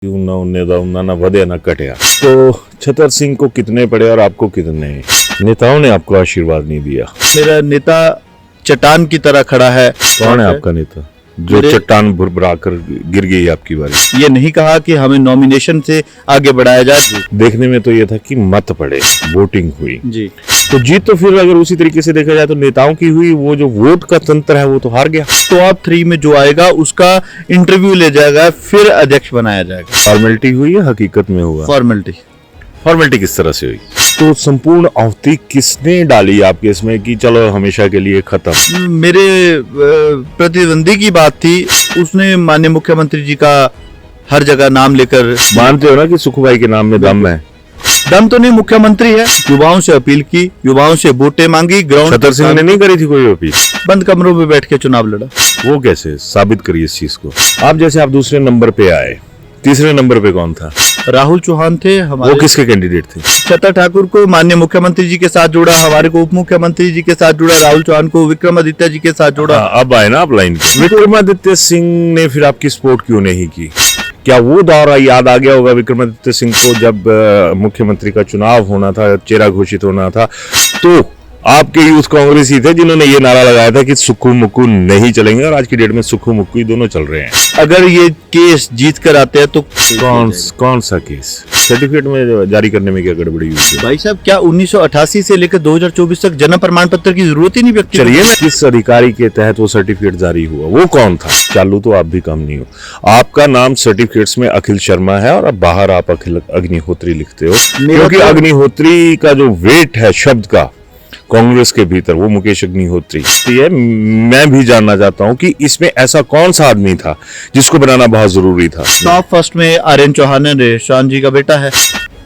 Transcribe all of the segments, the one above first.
ना ਵਧਿਆ ना घटिया। तो छतर सिंह को कितने पड़े और आपको कितने? नेताओं ने आपको आशीर्वाद नहीं दिया। मेरा नेता चट्टान की तरह खड़ा है। कौन है आपका नेता जो चट्टान भुरभुरा कर गिर गई आपकी बारी? ये नहीं कहा कि हमें नॉमिनेशन से आगे बढ़ाया जाए। देखने में तो ये था कि मत पड़े, वोटिंग हुई जी, तो जीत तो फिर अगर उसी तरीके से देखा जाए तो नेताओं की हुई। वो जो वोट का तंत्र है वो तो हार गया। टॉप 3 में जो आएगा उसका इंटरव्यू ले जाएगा, फिर अध्यक्ष बनाया जाएगा। फॉर्मेलिटी हुई या हकीकत में हुआ? फॉर्मेलिटी किस तरह से हुई? तो संपूर्ण अवधि किसने डाली आपके इसमें कि चलो हमेशा के लिए खत्म? मेरे प्रतिद्वंदी की बात थी, उसने माननीय मुख्यमंत्री जी का हर जगह नाम लेकर। मानते हो ना कि सुखभाई के नाम में दम है? दम तो नहीं, मुख्यमंत्री है। युवाओं से अपील की, युवाओं से वोटें मांगी। ग्राउंड छतर सिंह ने नहीं करी थी कोई अपील? बंद कमरों में बैठ के चुनाव लड़ा। वो कैसे साबित करिए इस चीज को? आप जैसे आप दूसरे नंबर पे आए, तीसरे नंबर पे कौन था? राहुल चौहान थे हमारे। वो किसके कैंडिडेट थे? छतर ठाकुर को माननीय मुख्यमंत्री जी के साथ जोड़ा, हमारे को उप मुख्यमंत्री जी के साथ जोड़ा, राहुल चौहान को विक्रमादित्य जी के साथ जोड़ा। अब आए ना आप लाइन पे। विक्रमादित्य सिंह ने फिर आपकी सपोर्ट क्यों नहीं की? क्या वो दौर याद आ गया होगा विक्रमादित्य सिंह को जब मुख्यमंत्री का चुनाव होना था, चेहरा घोषित होना था, तो आपके यूथ कांग्रेस ही थे जिन्होंने ये नारा लगाया था कि सुक्खू मुक्कू नहीं चलेंगे, और आज की डेट में सुक्खू मुक्कू ही दोनों चल रहे हैं। अगर ये केस जीत कर आते हैं तो कौन सा केस? सर्टिफिकेट में जारी करने में क्या गड़बड़ी हुई थी? भाई साहब, क्या 1988 से लेकर 2024 तक जन्म प्रमाण पत्र की जरूरत ही नहीं व्यक्ति? चलिए ना, किस अधिकारी के तहत वो सर्टिफिकेट जारी हुआ, वो कौन था? चालू तो आप भी कम नहीं हो। आपका नाम सर्टिफिकेट्स में अखिल शर्मा है और अब बाहर आप अखिल अग्निहोत्री लिखते हो, क्योंकि अग्निहोत्री का जो वेट है शब्द का कांग्रेस के भीतर, वो मुकेश अग्निहोत्री है। मैं भी जानना चाहता हूं कि इसमें ऐसा कौन सा आदमी था जिसको बनाना बहुत जरूरी था? टॉप फर्स्ट में आर्यन चौहान है, शान जी का बेटा है।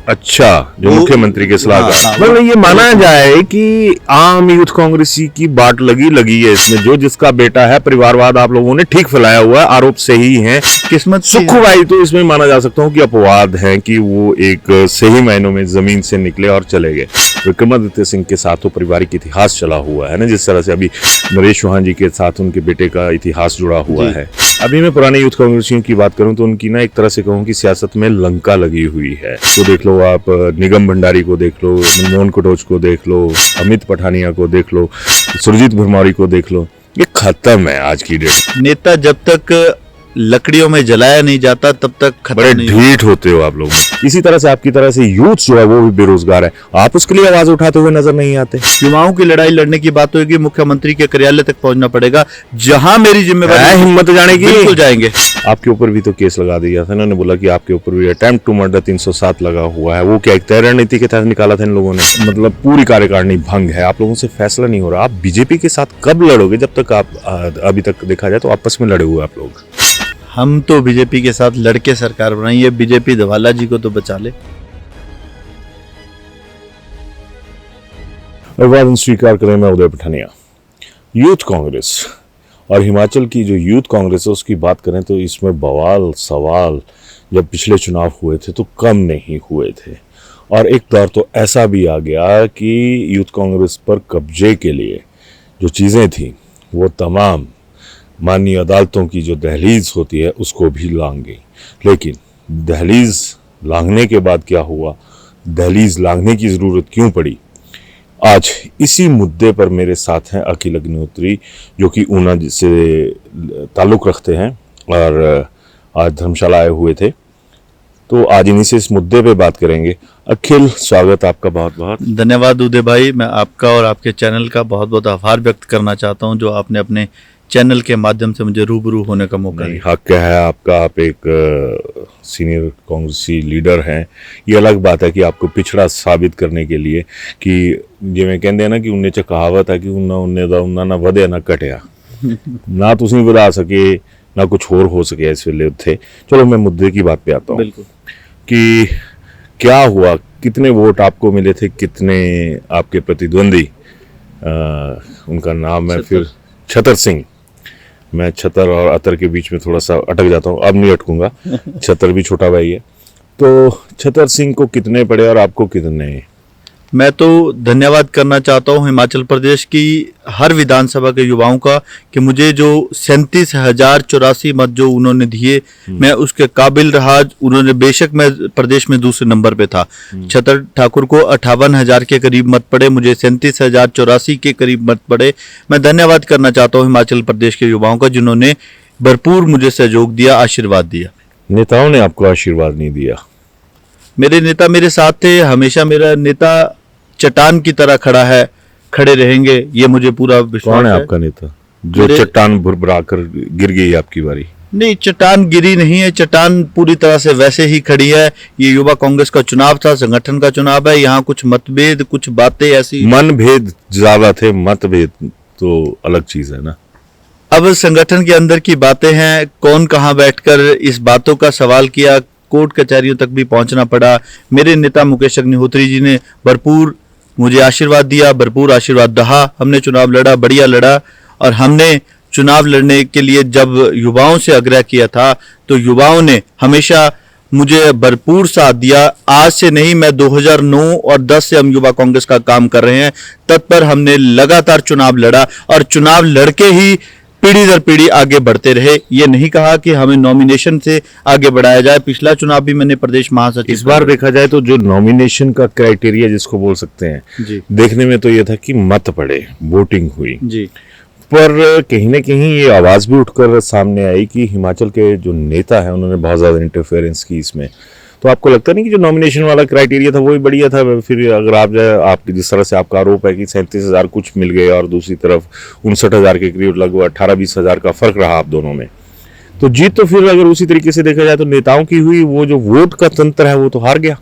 अच्छा, जो मुख्यमंत्री के सलाहकार। मतलब ये माना जाए कि आम यूथ कांग्रेसी की बाट लगी है इसमें। जो जिसका बेटा है, परिवारवाद आप लोगों ने ठीक फैलाया हुआ है, आरोप सही है। किस्मत सुक्खू भाई तो इसमें माना जा सकता हूँ कि अपवाद है कि वो एक सही मायनों में जमीन से निकले और चले गए। विक्रमादित्य सिंह के साथ तो पारिवारिक इतिहास चला हुआ है ना, जिस तरह से अभी नरेश चौहान जी के साथ उनके बेटे का इतिहास जुड़ा हुआ है। अभी मैं पुराने यूथ कांग्रेसियों की बात करूं तो उनकी ना एक तरह से कहूं कि सियासत में लंका लगी हुई है। तो देख लो आप, निगम भंडारी को देख लो, मनमोहन कटोच को देख लो, अमित पठानिया को देख लो, सुरजीत भरमौरी को देख लो, ये खत्म है आज की डेट। नेता जब तक लकड़ियों में जलाया नहीं जाता तब तक खत्म बड़े नहीं ढीठ होते हो आप लोग। इसी तरह से आपकी तरह से यूथ जो है वो भी बेरोजगार है, आप उसके लिए आवाज उठाते हुए नजर नहीं आते। युवाओं की लड़ाई लड़ने की बात होगी, मुख्यमंत्री के कार्यालय तक पहुंचना पड़ेगा, जहां मेरी जिम्मेदारी। हिम्मत जाने की, बिल्कुल जाएंगे। आपके ऊपर भी तो केस लगा दिया था, इन्होंने बोला कि आपके ऊपर भी अटेम्प्ट टू मर्डर 307 लगा हुआ है। वो क्या एक तय रणनीति के तहत निकाला था इन लोगों ने? मतलब पूरी कार्यकारिणी भंग है, आप लोगों से फैसला नहीं हो रहा। आप बीजेपी के साथ कब लड़ोगे? जब तक आप अभी तक देखा जाए तो आपस में लड़े हुए आप लोग। हम तो बीजेपी के साथ लड़के सरकार बनाई है, बीजेपी धवाला जी को तो बचा ले। अभिवादन स्वीकार करें, मैं उदय पठानिया। यूथ कांग्रेस और हिमाचल की जो यूथ कांग्रेस है उसकी बात करें तो इसमें बवाल सवाल जब पिछले चुनाव हुए थे तो कम नहीं हुए थे। और एक दौर तो ऐसा भी आ गया कि यूथ कांग्रेस पर कब्जे के लिए जो चीज़ें थी वो तमाम माननीय अदालतों की जो दहलीज होती है उसको भी लांग गई। लेकिन दहलीज लांघने के बाद क्या हुआ, दहलीज लांघने की ज़रूरत क्यों पड़ी, आज इसी मुद्दे पर मेरे साथ हैं अखिल अग्निहोत्री, जो कि ऊना से ताल्लुक़ रखते हैं और आज धर्मशाला आए हुए थे। तो आज इन्हीं से इस मुद्दे पे बात करेंगे। अखिल, स्वागत आपका बहुत बहुत। धन्यवाद उदय भाई, मैं आपका और आपके चैनल का बहुत बहुत आभार व्यक्त करना चाहता हूं जो आपने अपने चैनल के माध्यम से मुझे रूबरू होने का मौका दिया। हक है आपका, आप एक सीनियर कांग्रेसी लीडर हैं। ये अलग बात है कि आपको पिछड़ा साबित करने के लिए कि जिवें कहते हैं ना कि उन्हें च कहावत है कि उन्हें ना ਵਧਿਆ ना घटिया। ना तुसीं ਵਧਾ सके ना कुछ और हो सके इस वेले उत्थे। चलो मैं मुद्दे की बात पे आता हूँ कि क्या हुआ, कितने वोट आपको मिले थे, कितने आपके प्रतिद्वंदी, उनका नाम है फिर छतर सिंह। मैं छतर और अतर के बीच में थोड़ा सा अटक जाता हूँ, अब नहीं अटकूंगा। छतर भी छोटा भाई है। तो छतर सिंह को कितने पड़े और आपको कितने? मैं तो धन्यवाद करना चाहता हूं हिमाचल प्रदेश की हर विधानसभा के युवाओं का कि मुझे जो 37,084 मत जो उन्होंने दिए, मैं उसके काबिल रहा। उन्होंने, बेशक मैं प्रदेश में दूसरे नंबर पे था, छतर ठाकुर को 58,000 के करीब मत पड़े, मुझे 37,084 के करीब मत पड़े। मैं धन्यवाद करना चाहता हूं हिमाचल प्रदेश के युवाओं का, जिन्होंने भरपूर मुझे सहयोग दिया, आशीर्वाद दिया। नेताओं ने आपको आशीर्वाद नहीं दिया? मेरे नेता मेरे साथ थे हमेशा। मेरा नेता चट्टान की तरह खड़ा है, खड़े रहेंगे, ये मुझे पूरा विश्वास है। कौन है आपका नेता जो चट्टान भुरभुरा कर गिर गई आपकी बारी? नहीं, चट्टान गिरी नहीं है, चट्टान पूरी तरह से वैसे ही खड़ी है। ये युवा कांग्रेस का चुनाव था, संगठन का चुनाव है। यहाँ कुछ मतभेद, कुछ बातें ऐसी, मनभेद ज्यादा थे, मतभेद तो अलग चीज है ना। अब संगठन के अंदर की बातें हैं, कौन कहाँ बैठकर इस बातों का सवाल किया, कोर्ट कचहरियों तक भी पहुंचना पड़ा। मेरे नेता मुकेश अग्निहोत्री जी ने भरपूर मुझे आशीर्वाद दिया, भरपूर आशीर्वाद रहा। हमने चुनाव लड़ा, बढ़िया लड़ा। और हमने चुनाव लड़ने के लिए जब युवाओं से आग्रह किया था, तो युवाओं ने हमेशा मुझे भरपूर साथ दिया। आज से नहीं, मैं 2009 और 10 से हम युवा कांग्रेस का काम कर रहे हैं। तत्पर हमने लगातार चुनाव लड़ा और चुनाव लड़के ही पीढ़ी दर पीढ़ी आगे बढ़ते रहे। ये नहीं कहा कि हमें नॉमिनेशन से आगे बढ़ाया जाए। पिछला चुनाव भी मैंने प्रदेश महासचिव, इस बार देखा जाए तो जो नॉमिनेशन का क्राइटेरिया जिसको बोल सकते हैं जी, देखने में तो ये था कि मत पड़े, वोटिंग हुई जी, पर कहीं ना कहीं ये आवाज भी उठकर सामने आई कि हिमाचल के जो नेता है उन्होंने बहुत ज्यादा इंटरफेरेंस की इसमें। तो आपको लगता नहीं कि जो नॉमिनेशन वाला क्राइटेरिया था वही बढ़िया था? फिर अगर आप जाए, आप जिस तरह से आपका आरोप है कि 37,000 कुछ मिल गए और दूसरी तरफ 59,000 के करीब लगभग 18-20,000 का फर्क रहा आप दोनों में, तो जीत तो फिर अगर उसी तरीके से देखा जाए तो नेताओं की हुई। वो जो वोट का तंत्र है वो तो हार गया।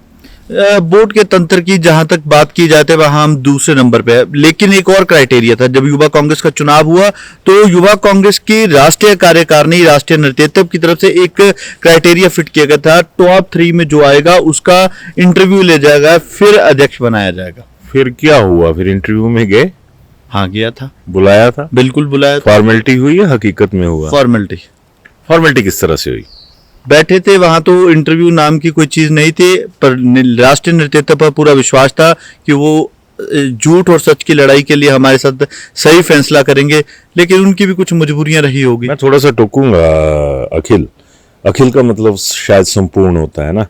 वोट के तंत्र की जहां तक बात की जाती है वहां हम दूसरे नंबर पे है। लेकिन एक और क्राइटेरिया था, जब युवा कांग्रेस का चुनाव हुआ तो युवा कांग्रेस की राष्ट्रीय कार्यकारिणी, राष्ट्रीय नेतृत्व की तरफ से एक क्राइटेरिया फिट किया गया था, टॉप 3 में जो आएगा उसका इंटरव्यू ले जाएगा, फिर अध्यक्ष बनाया जाएगा। फिर क्या हुआ? फिर इंटरव्यू में गए? हाँ, गया था, बुलाया था? बिल्कुल बुलाया था। फॉर्मेलिटी हुई या हकीकत में हुआ? फॉर्मेलिटी। फॉर्मेलिटी किस तरह से हुई? बैठे थे वहां, तो इंटरव्यू नाम की कोई चीज नहीं थी, पर राष्ट्रीय नेतृत्व पर पूरा विश्वास था कि वो झूठ और सच की लड़ाई के लिए हमारे साथ सही फैसला करेंगे। लेकिन उनकी भी कुछ मजबूरियां रही होगी। मैं थोड़ा सा टोकूंगा अखिल। अखिल का मतलब शायद संपूर्ण होता है ना,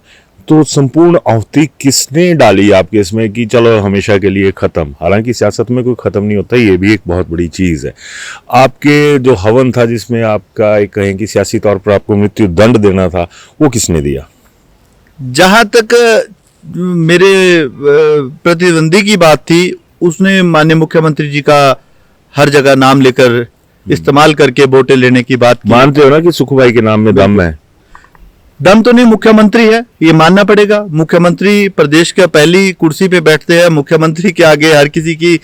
तो संपूर्ण अवधि किसने डाली आपके इसमें कि चलो हमेशा के लिए खत्म? हालांकि सियासत में कोई खत्म नहीं होता, ये भी एक बहुत बड़ी चीज है। आपके जो हवन था जिसमें आपका एक कहें कि सियासी तौर पर आपको मृत्यु दंड देना था, वो किसने दिया? जहां तक मेरे प्रतिद्वंदी की बात थी, उसने माननीय मुख्यमंत्री जी का हर जगह नाम लेकर इस्तेमाल करके वोटें लेने की बात की। मानते हो ना कि सुखभाई के नाम में दम है? दम तो नहीं, मुख्यमंत्री है, ये मानना पड़ेगा। मुख्यमंत्री प्रदेश के पहली कुर्सी पे बैठते हैं, मुख्यमंत्री के आगे हर किसी की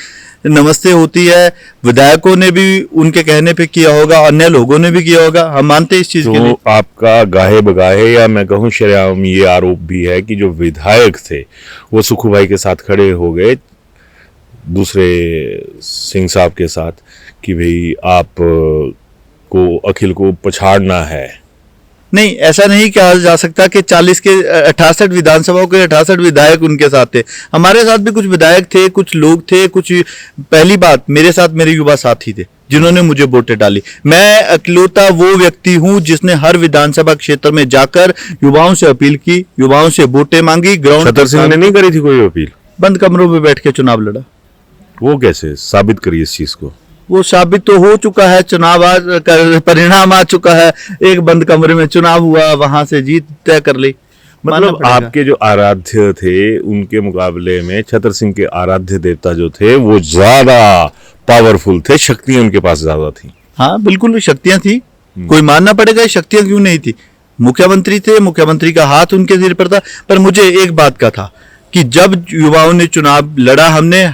नमस्ते होती है। विधायकों ने भी उनके कहने पे किया होगा, अन्य लोगों ने भी किया होगा, हम मानते हैं इस चीज के लिए। तो आपका गाहे बगाहे या मैं कहूँ शरेआम ये आरोप भी है कि जो विधायक थे वो सुखभाई के साथ खड़े हो गए, दूसरे सिंह साहब के साथ, कि भाई आप को अखिल को पछाड़ना है। नहीं, ऐसा नहीं कहा जा सकता कि 40 के 68 विधानसभाओं के 68 विधायक उनके साथ थे। हमारे साथ भी कुछ विधायक थे, कुछ लोग थे, कुछ। पहली बात, मेरे साथ मेरे युवा साथी थे जिन्होंने मुझे वोटें डाली। मैं अकेलौता वो व्यक्ति हूं जिसने हर विधानसभा क्षेत्र में जाकर युवाओं से अपील की, युवाओं से वोटें मांगी। ग्राउंड छतर सिंह ने नहीं करी थी कोई अपील? बंद कमरों में बैठ के चुनाव लड़ा। वो कैसे साबित करिए इस चीज को? वो साबित तो हो चुका है, चुनाव परिणाम आ चुका है। एक बंद कमरे में चुनाव हुआ, वहां से जीत तय कर ली। मतलब आपके जो आराध्य थे उनके मुकाबले में छतर सिंह के आराध्य देवता जो थे वो ज्यादा पावरफुल थे, शक्तियां उनके पास ज्यादा थी। हाँ, बिल्कुल शक्तियां थी, कोई मानना पड़ेगा, शक्तियां क्यों नहीं थी। मुख्यमंत्री थे, मुख्यमंत्री का हाथ उनके सिर पर था। पर मुझे एक बात का था कि जब युवाओं ने चुनाव लड़ा,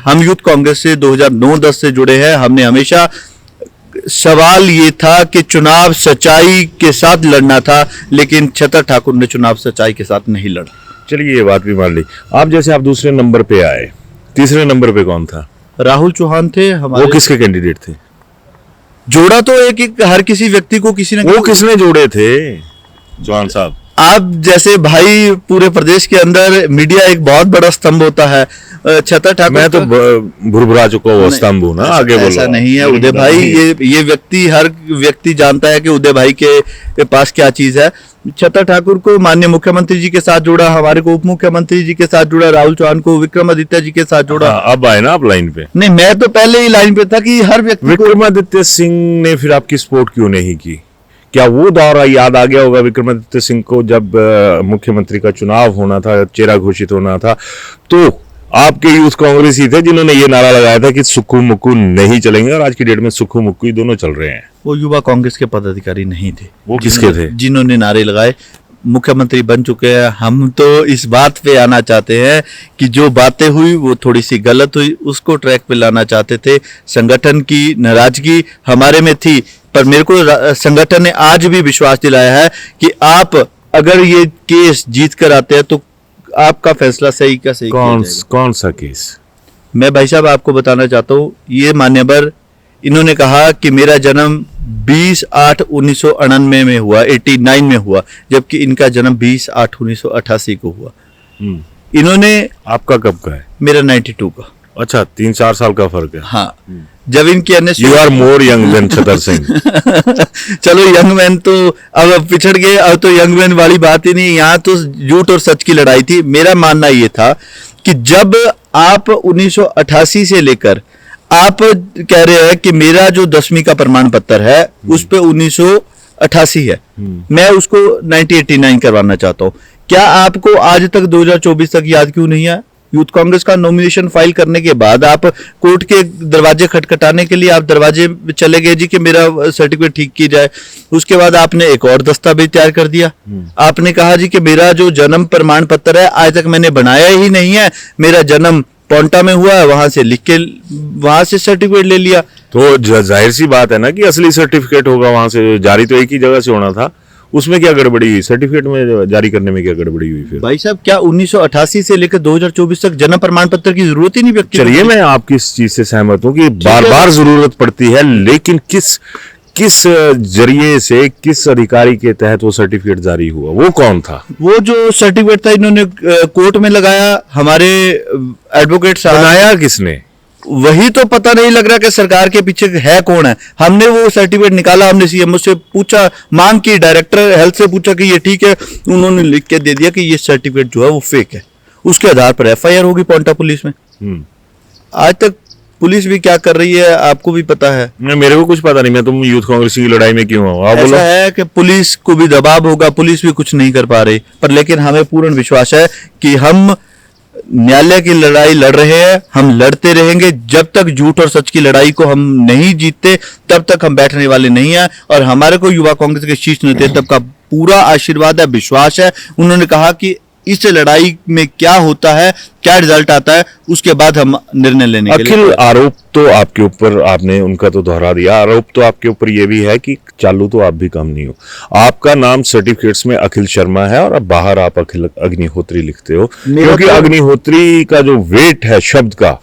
हम यूथ कांग्रेस से 2009-10 से जुड़े हैं। हमने हमेशा, सवाल ये था कि चुनाव सच्चाई के साथ लड़ना था, लेकिन छतर ठाकुर ने चुनाव सच्चाई के साथ नहीं लड़ा। चलिए, ये बात भी मान ली। आप जैसे आप दूसरे नंबर पे आए, तीसरे नंबर पे कौन था? राहुल चौहान थे हमारे। वो किसके कैंडिडेट थे? जोड़ा तो एक हर किसी व्यक्ति को किसी ने। वो किसने जोड़े थे? चौहान साहब। आप जैसे भाई, पूरे प्रदेश के अंदर मीडिया एक बहुत बड़ा स्तंभ होता है। छतर ठाकुर मैं तो भुरभुरा चुका हुआ स्तंभ हूं ना, आगे बोलो। ऐसा नहीं है उदय भाई, ये व्यक्ति, हर व्यक्ति जानता है कि उदय भाई के पास क्या चीज है। छतर ठाकुर को माननीय मुख्यमंत्री जी के साथ जोड़ा, हमारे को उप मुख्यमंत्री जी के साथ जोड़ा, राहुल चौहान को विक्रमादित्य जी के साथ जोड़ा। अब आए ना आप लाइन पे। नहीं, मैं तो पहले ही लाइन पे था कि हर व्यक्ति को। विक्रमादित्य सिंह ने फिर आपकी सपोर्ट क्यों नहीं की? क्या वो दौर याद आ गया होगा विक्रमादित्य सिंह को जब मुख्यमंत्री का चुनाव होना था, चेहरा घोषित होना था, तो आपके यूथ कांग्रेस ही थे जिन्होंने ये नारा लगाया था कि सुक्खू मुक्कू नहीं चलेंगे, और आज की डेट में सुक्खू मुक्कू ही दोनों चल रहे हैं। वो युवा कांग्रेस के पदाधिकारी नहीं थे। वो किसके थे? जिन्होंने नारे लगाए। मुख्यमंत्री बन चुके हैं। हम तो इस बात पे आना चाहते हैं कि जो बातें हुई वो थोड़ी सी गलत हुई, उसको ट्रैक पे लाना चाहते थे। संगठन की नाराजगी हमारे में थी, पर मेरे को संगठन ने आज भी विश्वास दिलाया है कि आप अगर ये केस जीत कर आते हैं तो आपका फैसला सही का सही किया जाएगा। कौन सा केस? मैं भाई साहब आपको बताना चाहता हूँ, ये मान्यवर इन्होंने कहा कि मेरा जन्म 20/8/1999 में हुआ, 89 में हुआ, जबकि इनका जन्म 20/8/1988 को हुआ। इन्होंने, आपका कब का है? मेरा 92 का। अच्छा, 3-4 साल का फर्क है। हाँ, जब इनकी अन्य you are more young than Chhatar Singh. चलो यंग मैन तो अब पिछड़ गए, अब तो यंग मैन वाली बात ही नहीं। यहाँ तो झूठ और सच की लड़ाई थी। मेरा मानना ये था कि जब आप 1988 से लेकर आप कह रहे हैं कि मेरा जो 10वीं का प्रमाण पत्र है उस पे 1988 है, मैं उसको 1989 करवाना चाहता हूं। क्या आपको आज तक 2024 तक याद क्यों नहीं है? यूथ कांग्रेस का नॉमिनेशन फाइल करने के बाद आप कोर्ट के दरवाजे खटखटाने के लिए आप दरवाजे चले गए जी कि मेरा सर्टिफिकेट ठीक की जाए। उसके बाद आपने एक और दस्तावेज तैयार कर दिया। आपने कहा जी कि मेरा जो जन्म प्रमाण पत्र है आज तक मैंने बनाया ही नहीं है, मेरा जन्म पोंटा में हुआ है, वहां से लिख के वहां से सर्टिफिकेट ले लिया। तो जाहिर सी बात है ना कि असली सर्टिफिकेट होगा वहां से, जारी तो एक ही जगह से होना था। उसमें क्या गड़बड़ी हुई? सर्टिफिकेट में जारी करने में क्या गड़बड़ी हुई? फिर भाई साहब, क्या 1988 से लेकर 2024 तक जन्म प्रमाण पत्र की जरूरत ही नहीं व्यक्ति? चलिए, मैं आपकी इस चीज से सहमत हूँ कि बार बार जरूरत पड़ती है, लेकिन किस जरिए से, किस अधिकारी के तहत वो सर्टिफिकेट जारी हुआ? वो कौन था? वो जो सर्टिफिकेट था इन्होंने कोर्ट में लगाया, हमारे एडवोकेट साहब। बनाया किसने? वही तो पता नहीं लग रहा कि सरकार के पीछे है कौन है। हमने वो सर्टिफिकेट निकाला, हमने सीएमओ से पूछा, मांग की, डायरेक्टर हेल्थ से पूछा कि ये ठीक है, उन्होंने लिख के दे दिया कि ये सर्टिफिकेट जो है वो फेक है। उसके आधार पर एफआईआर होगी पोंटा पुलिस में। आज तक पुलिस भी क्या कर रही है आपको भी पता है। मेरे को कुछ पता नहीं, मैं तुम यूथ कांग्रेस की लड़ाई में क्यों हूँ? ऐसा है कि पुलिस को भी दबाव होगा, पुलिस भी कुछ नहीं कर पा रही, पर लेकिन हमें पूर्ण विश्वास है कि हम न्यायालय की लड़ाई लड़ रहे हैं, हम लड़ते रहेंगे। जब तक झूठ और सच की लड़ाई को हम नहीं जीतते तब तक हम बैठने वाले नहीं हैं। और हमारे को युवा कांग्रेस के शीर्ष नेतृत्व का पूरा आशीर्वाद है, विश्वास है। उन्होंने कहा कि इस लड़ाई में क्या होता है, क्या रिजल्ट आता है, उसके बाद हम निर्णय लेने के लिए। अखिल, आरोप तो आपके ऊपर, आपने उनका तो दोहरा दिया, आरोप तो आपके ऊपर ये भी है कि चालू तो आप भी कम नहीं हो। आपका नाम सर्टिफिकेट्स में अखिल शर्मा है और अब बाहर आप अखिल अग्निहोत्री लिखते हो, क्योंकि अग्निहोत्री का जो वेट है शब्द का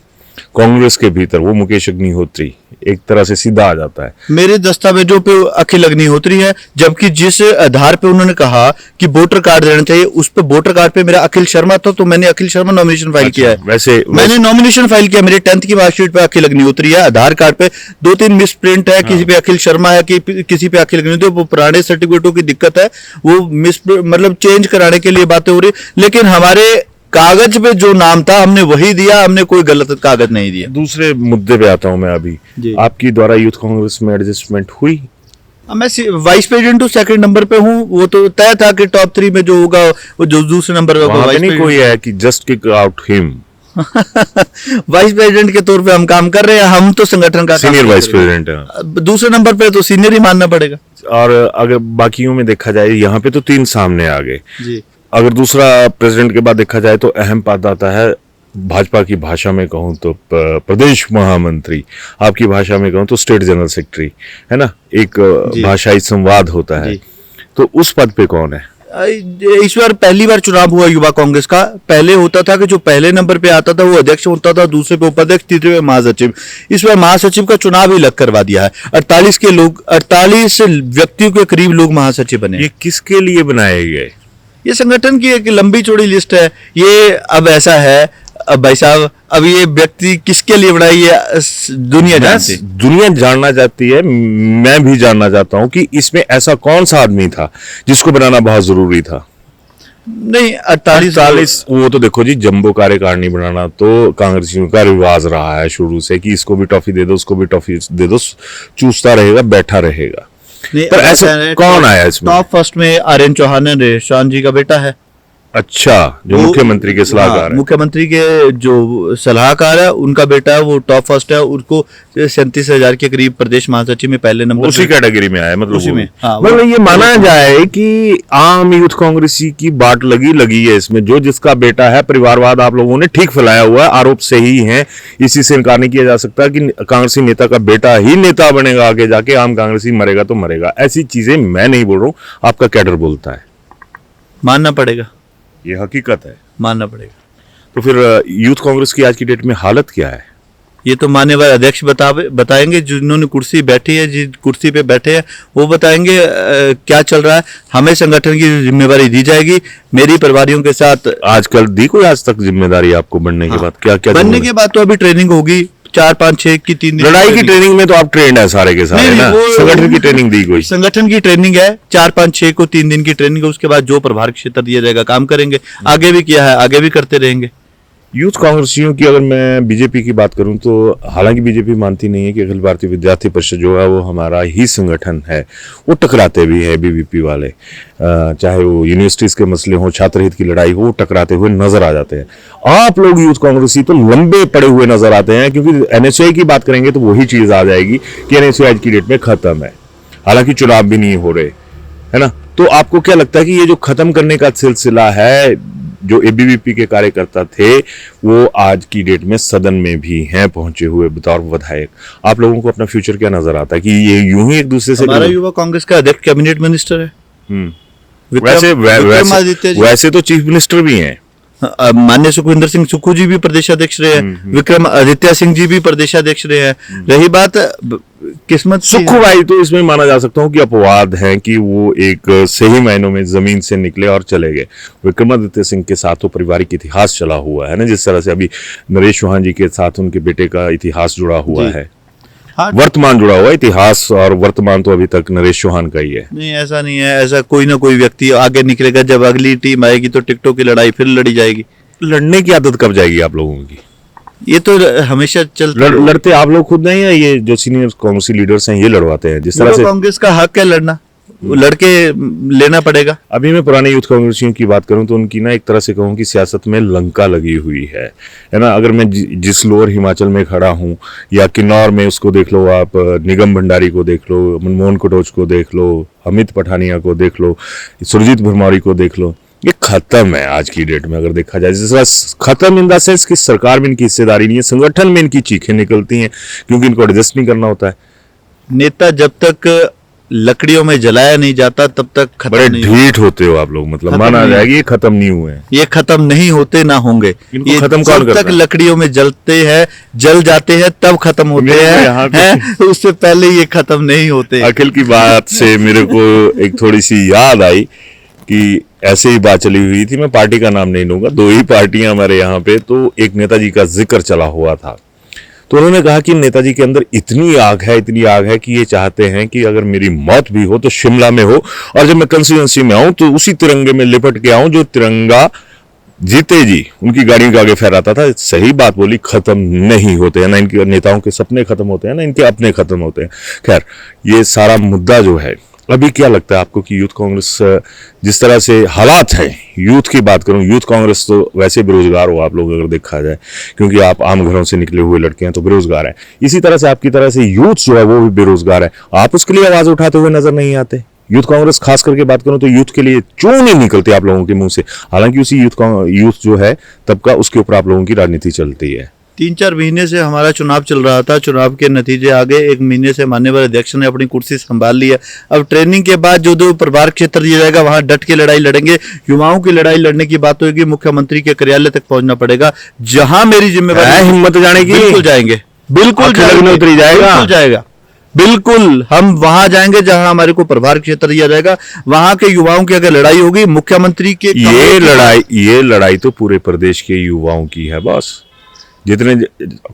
कांग्रेस के भीतर, वो मुकेश अग्निहोत्री एक तरह से सीधा आ जाता है। मेरे दस्तावेजों पे अखिल अग्निहोत्री है, जबकि जिस आधार पे उन्होंने कहा कि वोटर कार्ड देना चाहिए, उस पे वोटर कार्ड पे मेरा अखिल शर्मा था, तो मैंने अखिल शर्मा नॉमिनेशन फाइल किया है। वैसे मैंने नॉमिनेशन फाइल किया, मेरे 10th की मार्कशीट पे अखिल अग्निहोत्री है, आधार कार्ड पे 2-3 मिस प्रिंट है, किसी पे अखिल शर्मा है, किसी पे अखिल अग्निहोत्री। वो पुराने सर्टिफिकेटों की दिक्कत है, वो मिस मतलब चेंज कराने के लिए बातें हो रही, लेकिन हमारे कागज पे जो नाम था हमने वही दिया, हमने कोई गलत कागज नहीं दिया। दूसरे मुद्दे पे आता हूं मैं अभी। आपकी द्वारा यूथ कांग्रेस में एडजस्टमेंट हुई? मैं वाइस प्रेसिडेंट हूँ, सेकंड नंबर पे हूँ। वो तो तय था कि टॉप 3 में जो होगा वो जो दूसरे नंबर पे होगा। नहीं कोई है कि just kick out him? Vice president के तौर पे हम काम कर रहे हैं, हम तो संगठन का सीनियर वाइस प्रेसिडेंट है। दूसरे नंबर पे तो सीनियर ही मानना पड़ेगा। और अगर बाकियों में देखा जाए, यहाँ पे तो 3 सामने आ गए जी। अगर दूसरा प्रेसिडेंट के बाद देखा जाए तो अहम पद आता है, भाजपा की भाषा में कहूं तो प्रदेश महामंत्री, आपकी भाषा में कहूं तो स्टेट जनरल सेक्रेटरी, है ना, एक भाषाई संवाद होता है। तो उस पद पे कौन है? इस बार पहली बार चुनाव हुआ युवा कांग्रेस का। पहले होता था कि जो पहले नंबर पे आता था वो अध्यक्ष होता था, दूसरे पे उपाध्यक्ष, तीसरे पे महासचिव। इस बार महासचिव का चुनाव ही अलग करवा दिया है। 48 व्यक्तियों के करीब लोग महासचिव बने। ये किसके लिए बनाए गए? ये संगठन की एक लंबी चौड़ी लिस्ट है। ये अब ऐसा है, अब भाई साहब, अब ये व्यक्ति किसके लिए बनाई है दुनिया जानती है। दुनिया जानना चाहती है, मैं भी जानना चाहता हूं कि इसमें ऐसा कौन सा आदमी था जिसको बनाना बहुत जरूरी था। नहीं 48 वो तो देखो जी, जंबो कार्यकारिणी बनाना तो कांग्रेसियों का रिवाज रहा है शुरू से कि इसको भी टॉफी दे दो, उसको भी टॉफी दे दो, चूसता रहेगा, बैठा रहेगा। पर ऐसा कौन आया इसमें? टॉप फर्स्ट में आर्यन चौहान है, रेशान जी का बेटा है। अच्छा, जो मुख्यमंत्री के सलाहकार है। मुख्यमंत्री के जो सलाहकार है उनका बेटा है, वो टॉप फर्स्ट है। उनको 37,000 के करीब प्रदेश महासचिव में पहले नंबर, उसी कैटेगरी में आया। मतलब उसी में, हाँ, मतलब ये माना जाए कि आम यूथ कांग्रेसी की बाट लगी है इसमें। जो जिसका बेटा है, परिवारवाद आप लोगों ने ठीक फैलाया हुआ है, आरोप सही है, इसी से इनकार नहीं किया जा सकता कि कांग्रेसी नेता का बेटा ही नेता बनेगा आगे जाके। आम कांग्रेसी मरेगा तो मरेगा, ऐसी चीजें मैं नहीं बोल रहा हूँ, आपका कैडर बोलता है। मानना पड़ेगा, ये हकीकत है, मानना पड़ेगा। तो फिर यूथ कांग्रेस की आज की डेट में हालत क्या है? ये तो मान्यवर अध्यक्ष बताएंगे, जिन्होंने कुर्सी बैठी है, जिस कुर्सी पे बैठे हैं, वो बताएंगे क्या चल रहा है। हमें संगठन की जिम्मेवारी दी जाएगी। मेरी प्रभारियों के साथ आजकल दी कोई आज तक जिम्मेदारी आपको बनने के बाद? क्या क्या बनने के बाद तो अभी ट्रेनिंग होगी 4, 5, 6 की 3 दिन लड़ाई की ट्रेनिंग में तो आप ट्रेंड है सारे के सारे ना? संगठन की ट्रेनिंग दी कोई? संगठन की ट्रेनिंग है 4, 5, 6 को 3 दिन की ट्रेनिंग है। उसके बाद जो प्रभार क्षेत्र दिया जाएगा काम करेंगे। आगे भी किया है, आगे भी करते रहेंगे। यूथ कांग्रेसियों की अगर मैं बीजेपी की बात करूं तो हालांकि बीजेपी मानती नहीं है कि अखिल भारतीय विद्यार्थी परिषद जो है वो हमारा ही संगठन है। वो टकराते भी है बीवीपी वाले, चाहे वो यूनिवर्सिटीज के मसले हो, छात्र हित की लड़ाई हो, टकराते हुए नजर आ जाते हैं। आप लोग यूथ कांग्रेसी तो लंबे पड़े हुए नजर आते हैं, क्योंकि एनएसयूआई की बात करेंगे तो वही चीज आ जाएगी कि एनएसयूआई आज की डेट में खत्म है, हालांकि चुनाव भी नहीं हो रहे, है ना? तो आपको क्या लगता है कि ये जो खत्म करने का सिलसिला है, जो एबीवीपी के कार्यकर्ता थे वो आज की डेट में सदन में भी हैं पहुंचे हुए बतौर विधायक, आप लोगों को अपना फ्यूचर क्या नजर आता है कि ये यूं ही एक दूसरे से? हमारा युवा कांग्रेस का अध्यक्ष कैबिनेट मिनिस्टर है। वैसे तो चीफ मिनिस्टर भी हैं। माननीय सुखविंदर सिंह सुक्खू जी भी प्रदेशाध्यक्ष रहे हैं, विक्रमादित्य सिंह जी भी प्रदेशाध्यक्ष रहे हैं। रही बात किस्मत, सुक्खू भाई तो इसमें माना जा सकता हूँ कि अपवाद है कि वो एक सही मायनों में जमीन से निकले और चले गए। विक्रमादित्य सिंह के साथ तो पारिवारिक इतिहास चला हुआ है ना, जिस तरह से अभी नरेश चौहान जी के साथ उनके बेटे का इतिहास जुड़ा हुआ है। हाँ, वर्तमान जुड़ा हुआ है, इतिहास और वर्तमान तो अभी तक नरेश चौहान का ही है। नहीं, ऐसा नहीं है। ऐसा कोई ना कोई व्यक्ति आगे निकलेगा। जब अगली टीम आएगी तो टिकटों की लड़ाई फिर लड़ी जाएगी। लड़ने की आदत कब जाएगी आप लोगों की? ये तो हमेशा चलता है। लड़ते आप लोग खुद नहीं है, ये जो सीनियर कांग्रेसी लीडर्स हैं ये लड़वाते हैं जिस तरह से? कांग्रेस का हक है लड़ना, लड़के लेना पड़ेगा। अभी मैं पुराने यूथ कांग्रेसियों की बात करूं तो उनकी ना एक तरह से कहूं कि सियासत में लंका लगी हुई है ना? अगर मैं जिस लोअर हिमाचल में खड़ा हूं या किन्नौर में, उसको देख लो आप, निगम भंडारी को देख लो, मनमोहन कटोच को देख लो, अमित पठानिया को देख लो, सुरजीत भरमौरी को देख लो, ये खत्म है आज की डेट में अगर देखा जाए। जिस तरह खत्म इन द सेंस कि सरकार में इनकी हिस्सेदारी नहीं है, संगठन में इनकी चीखें निकलती हैं क्योंकि इनको एडजस्ट नहीं करना होता है। नेता जब तक लकड़ियों में जलाया नहीं जाता तब तक खत्म बड़े नहीं ढीठ होते हो आप लोग, मतलब माना जाएगा ये खत्म नहीं हुए हैं। ये खत्म नहीं होते ना होंगे। इनको ये खत्म कौन जब करता तक है? लकड़ियों में जलते हैं, जल जाते हैं, तब खत्म होते यहाँ हैं, उससे पहले ये खत्म नहीं होते। अखिल की बात से मेरे को एक थोड़ी सी याद आई कि ऐसे ही बात चली हुई थी, मैं पार्टी का नाम नहीं लूंगा, 2 ही पार्टियां हमारे यहाँ पे, तो एक नेताजी का जिक्र चला हुआ था। तो उन्होंने कहा कि नेताजी के अंदर इतनी आग है कि ये चाहते हैं कि अगर मेरी मौत भी हो तो शिमला में हो, और जब मैं कंस्टिट्यूएंसी में आऊं तो उसी तिरंगे में लिपट के आऊं जो तिरंगा जीते जी उनकी गाड़ियों के आगे फहराता था। सही बात बोली, खत्म नहीं होते हैं ना इनके नेताओं के सपने खत्म होते हैं ना इनके अपने खत्म होते हैं। खैर, ये सारा मुद्दा जो है, अभी क्या लगता है आपको कि यूथ कांग्रेस जिस तरह से हालात हैं, यूथ की बात करूं, यूथ कांग्रेस तो वैसे बेरोजगार हो आप लोग अगर देखा जाए, क्योंकि आप आम घरों से निकले हुए लड़के हैं तो बेरोजगार हैं। इसी तरह से आपकी तरह से यूथ जो है वो भी बेरोजगार है, आप उसके लिए आवाज उठाते हुए नजर नहीं आते। यूथ कांग्रेस खास करके बात करूं तो यूथ के लिए क्यों नहीं निकलते आप लोगों के मुंह से? हालांकि उसी यूथ जो है तब का उसके ऊपर आप लोगों की राजनीति चलती है। 3-4 महीने से हमारा चुनाव चल रहा था, चुनाव के नतीजे आ गए। 1 महीने से माननीय अध्यक्ष ने अपनी कुर्सी संभाल ली है। अब ट्रेनिंग के बाद जो प्रभार क्षेत्र दिया जाएगा वहां डट के लड़ाई लड़ेंगे। युवाओं की लड़ाई लड़ने की बात होगी, मुख्यमंत्री के कार्यालय तक पहुंचना पड़ेगा, जहां मेरी जिम्मेवारी हिम्मत जाने की। बिल्कुल जाएंगे, बिल्कुल जाएगा, बिल्कुल जाएगा। बिल्कुल, हम वहां जाएंगे जहां हमारे को प्रभार क्षेत्र दिया जाएगा, वहां के युवाओं की अगर लड़ाई होगी, मुख्यमंत्री के ये लड़ाई तो पूरे प्रदेश के युवाओं की है बॉस। जितने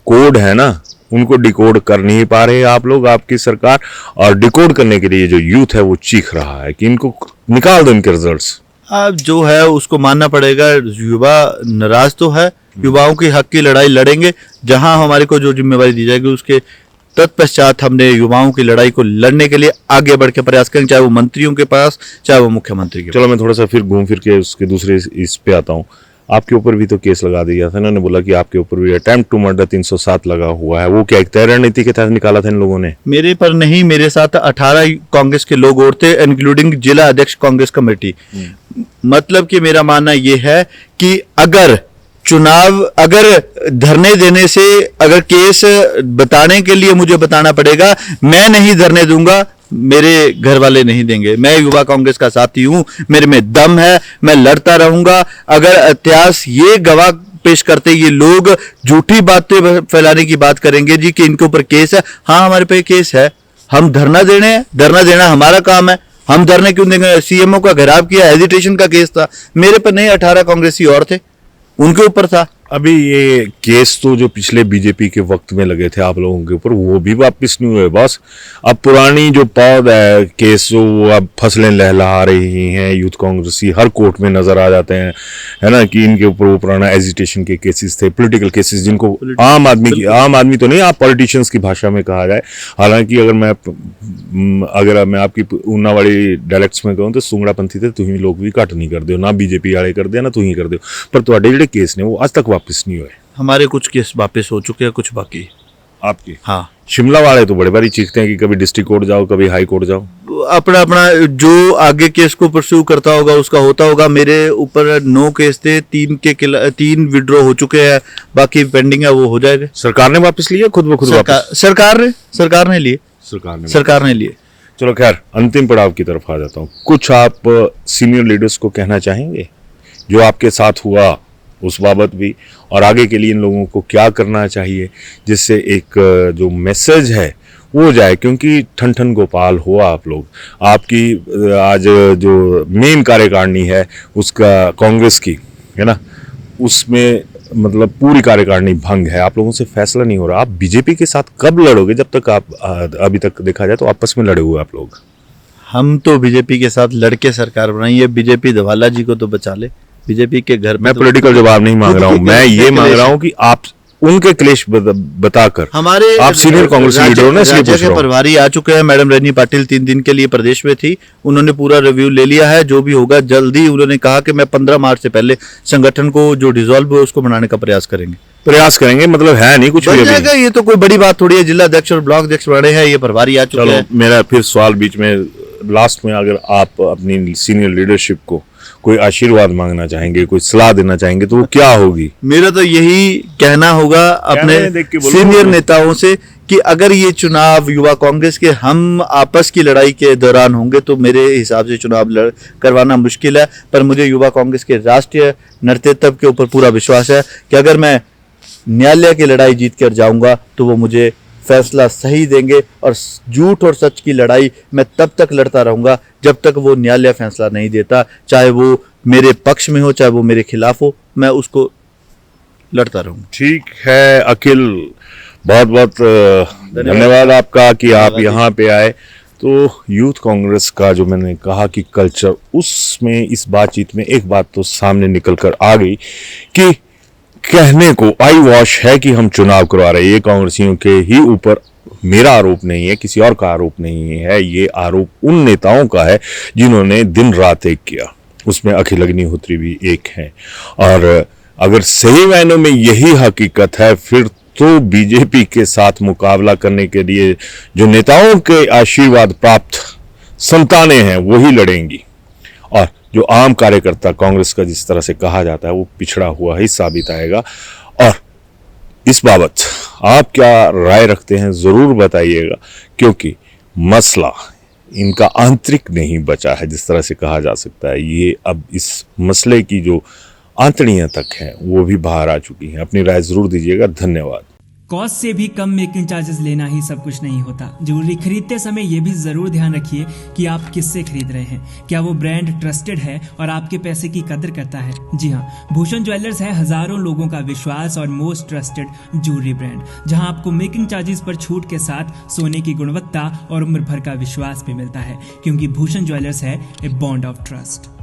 कोड है ना, उनको डिकोड कर नहीं पा रहे आप लोग, आपकी सरकार। और डिकोड करने के लिए जो यूथ है वो चीख रहा है कि इनको निकाल दो इनके रिजल्ट्स। अब जो है उसको मानना पड़ेगा, युवा नाराज तो है, युवाओं के हक की लड़ाई लड़ेंगे, जहां हमारे को जो जिम्मेवारी दी जाएगी उसके तत्पश्चात हमने युवाओं की लड़ाई को लड़ने के लिए आगे बढ़ के प्रयास करेंगे, चाहे वो मंत्रियों के पास, चाहे वो मुख्यमंत्री के चलो मैं थोड़ा सा फिर घूम फिर के उसके दूसरे इस पे आता हूँ। आपके ऊपर भी तो केस लगा दिया था, इन्होंने बोला कि आपके ऊपर भी अटेम्प्ट टू मर्डर 307 लगा हुआ है। वो क्या एक तय रणनीति के तहत निकाला था इन लोगों ने? मेरे पर नहीं, मेरे साथ 18 कांग्रेस के लोग और थे, इंक्लूडिंग जिला अध्यक्ष कांग्रेस कमेटी। मतलब कि मेरा मानना यह है कि अगर धरने देने से, अगर केस बताने के लिए मुझे बताना पड़ेगा, मैं नहीं धरने दूंगा, मेरे घर वाले नहीं देंगे। मैं युवा कांग्रेस का साथी हूं, मेरे में दम है, मैं लड़ता रहूंगा। अगर इतिहास ये गवाह पेश करते ये लोग झूठी बातें फैलाने की बात करेंगे जी कि इनके ऊपर केस है, हाँ हमारे पे केस है, हम धरना देना हमारा काम है, हम धरने क्यों देंगे? सीएमओ का घेराव किया, हेजिटेशन का केस था, मेरे पर नहीं, 18 कांग्रेसी और थे, उनके ऊपर था। अभी ये केस तो जो पिछले बीजेपी के वक्त में लगे थे आप लोगों के ऊपर, वो भी वापस नहीं हुए बॉस। अब पुरानी जो पौध है केस, वो अब फसलें लहलहा रही हैं। यूथ कांग्रेसी हर कोर्ट में नजर आ जाते हैं, है ना, कि इनके ऊपर वो पुराना एजिटेशन के केसेस थे, पॉलिटिकल केसेस, जिनको आम आदमी तो नहीं, आप पॉलिटिशियंस की भाषा में कहा जाए। हालांकि अगर मैं आपकी ऊना वाली डायलेक्ट्स में कहूँ तो सुंगड़ापंथी थे तुम लोग भी घट नहीं कर दो, ना बीजेपी वाले कर दे ना तुम ही कर दो, पर ਤੁਹਾਡੇ ਜਿਹੜੇ केस ने वो आज तक वापस नहीं हुए। हमारे कुछ केस वापस हो चुके हैं, कुछ बाकी। आपके? हाँ। शिमला वाले तो बड़े बारी चीखते हैं कि कभी डिस्ट्रिक्ट कोर्ट जाओ, कभी हाई कोर्ट जाओ। अपना जो आगे केस को परस्यू करता होगा उसका होता होगा। मेरे ऊपर 9 केस थे, 3 विड्रॉ हो चुके हैं, बाकी पेंडिंग है, वो हो जाएगा। सरकार ने वापस लिया, खुद ब खुद वापस? सरकार ने लिए। चलो खैर, अंतिम पड़ाव की तरफ आ जाता हूँ। कुछ आप सीनियर लीडर्स को कहना चाहेंगे जो आपके साथ हुआ उस बाबत भी, और आगे के लिए इन लोगों को क्या करना चाहिए, जिससे एक जो मैसेज है वो जाए? क्योंकि ठन ठन गोपाल हो आप लोग, आपकी आज जो मेन कार्यकारिणी है उसका कांग्रेस की, है ना, उसमें मतलब पूरी कार्यकारिणी भंग है, आप लोगों से फैसला नहीं हो रहा। आप बीजेपी के साथ कब लड़ोगे? जब तक आप अभी तक देखा जाए तो आपस में लड़े हुए आप लोग। हम तो बीजेपी के साथ लड़के सरकार बनाई है, बीजेपी धवाला जी को तो बचा ले, बीजेपी के घर। मैं पॉलिटिकल जवाब नहीं मांग रहा हूँ, मैं ये मांग रहा हूँ कि आप उनके क्लेश बताकर, हमारे आप सीनियर कांग्रेस लीडर ने राज्य प्रभारी आ चुके हैं, मैडम रजनी पाटिल 3 दिन के लिए प्रदेश में थी, उन्होंने पूरा रिव्यू ले लिया है। जो भी होगा जल्दी, उन्होंने कहा कि मैं 15 मार्च से पहले संगठन को जो डिसॉल्व है उसको बनाने का प्रयास करेंगे। मतलब है नहीं कुछ भी जाएगा, ये तो कोई बड़ी बात थोड़ी है। जिला अध्यक्ष और ब्लॉक अध्यक्ष बने हैं, ये प्रभारी आ चुके हैं। मेरा फिर सवाल बीच में लास्ट में, अगर आप अपनी सीनियर लीडरशिप को कोई आशीर्वाद मांगना चाहेंगे, कोई सलाह देना चाहेंगे, तो वो क्या होगी? मेरा तो यही कहना होगा अपने सीनियर नेताओं से कि अगर ये चुनाव युवा कांग्रेस के हम आपस की लड़ाई के दौरान होंगे तो मेरे हिसाब से चुनाव करवाना मुश्किल है, पर मुझे युवा कांग्रेस के राष्ट्रीय नेतृत्व के ऊपर पूरा विश्वास है कि अगर मैं न्यायालय की लड़ाई जीत कर जाऊंगा तो वो मुझे फैसला सही देंगे, और झूठ और सच की लड़ाई मैं तब तक लड़ता रहूंगा जब तक वो न्यायालय फैसला नहीं देता, चाहे वो मेरे पक्ष में हो चाहे वो मेरे खिलाफ हो, मैं उसको लड़ता रहूंगा। ठीक है अखिल, बहुत बहुत धन्यवाद आपका कि आप यहाँ पे आए। तो यूथ कांग्रेस का जो मैंने कहा कि कल्चर, उसमें इस बातचीत में एक बात तो सामने निकल कर आ गई कि कहने को आई वॉश है कि हम चुनाव करवा रहे हैं। ये कांग्रेसियों के ही ऊपर मेरा आरोप नहीं है, किसी और का आरोप नहीं है, ये आरोप उन नेताओं का है जिन्होंने दिन रात एक किया, उसमें अखिल अग्निहोत्री भी एक हैं। और अगर सही मायनों में यही हकीकत है, फिर तो बीजेपी के साथ मुकाबला करने के लिए जो नेताओं के आशीर्वाद प्राप्त संतानें हैं वही लड़ेंगी, और जो आम कार्यकर्ता कांग्रेस का जिस तरह से कहा जाता है वो पिछड़ा हुआ ही साबित आएगा। और इस बाबत आप क्या राय रखते हैं जरूर बताइएगा, क्योंकि मसला इनका आंतरिक नहीं बचा है जिस तरह से कहा जा सकता है। ये अब इस मसले की जो आंतड़ियां तक हैं वो भी बाहर आ चुकी हैं। अपनी राय जरूर दीजिएगा। धन्यवाद। कॉस्ट से भी कम मेकिंग चार्जेस लेना ही सब कुछ नहीं होता। ज्वेलरी खरीदते समय ये भी जरूर ध्यान रखिए कि आप किससे खरीद रहे हैं, क्या वो ब्रांड ट्रस्टेड है और आपके पैसे की कदर करता है। जी हाँ, भूषण ज्वेलर्स है हजारों लोगों का विश्वास और मोस्ट ट्रस्टेड ज्वेलरी ब्रांड, जहां आपको मेकिंग चार्जेस पर छूट के साथ सोने की गुणवत्ता और उम्र भर का विश्वास भी मिलता है, क्योंकि भूषण ज्वेलर्स है ए बॉन्ड ऑफ ट्रस्ट।